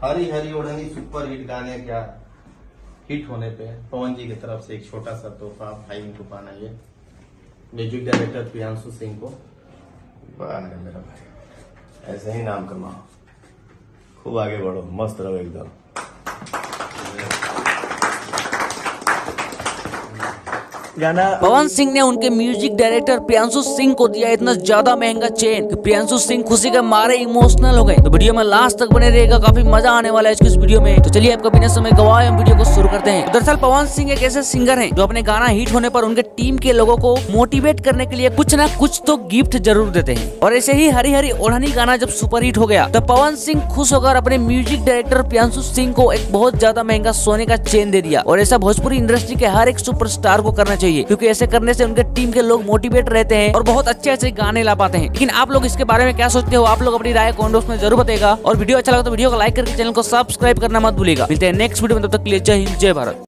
हरी हरी ओढ़नी super hit गाने क्या हिट होने पे पवन जी की तरफ से एक छोटा सा तोहफा भाई को पाना ये म्यूजिक डायरेक्टर प्रियांशु सिंह को। मेरा भाई ऐसे ही नाम कमाओ, खूब आगे बढ़ो, मस्त रहो एकदम। पवन सिंह ने उनके म्यूजिक डायरेक्टर प्रियांशु सिंह को दिया इतना ज्यादा महंगा चेन कि प्रियांशु सिंह खुशी के मारे इमोशनल हो गए। तो वीडियो में लास्ट तक बने रहेगा, काफी मजा आने वाला है इस वीडियो में। तो चलिए आपका बिना समय गवाए हम वीडियो को शुरू करते हैं। दरअसल पवन सिंह एक ऐसे सिंगर हैं जो अपने गाना हिट होने पर उनके टीम के लोगों को मोटिवेट करने के लिए कुछ ना कुछ तो गिफ्ट जरूर देते हैं। और ऐसे ही हरी हरी ओढ़नी गाना जब सुपर हिट हो गया तो पवन सिंह खुश होकर अपने म्यूजिक डायरेक्टर प्रियांशु सिंह को एक बहुत ज्यादा महंगा सोने का चेन दे दिया। और ऐसा भोजपुरी इंडस्ट्री के हर एक सुपरस्टार को करना चाहिए, क्योंकि ऐसे करने से उनके टीम के लोग मोटिवेट रहते हैं और बहुत अच्छे अच्छे गाने ला पाते हैं। लेकिन आप लोग इसके बारे में क्या सोचते हो? आप लोग अपनी राय कमेंट बॉक्स में जरूर बताएगा। और वीडियो अच्छा लगा तो वीडियो को लाइक करके चैनल को सब्सक्राइब करना मत भूलिएगा। मिलते हैं नेक्स्ट वीडियो में, तब तक के लिए जय हिंद जय भारत।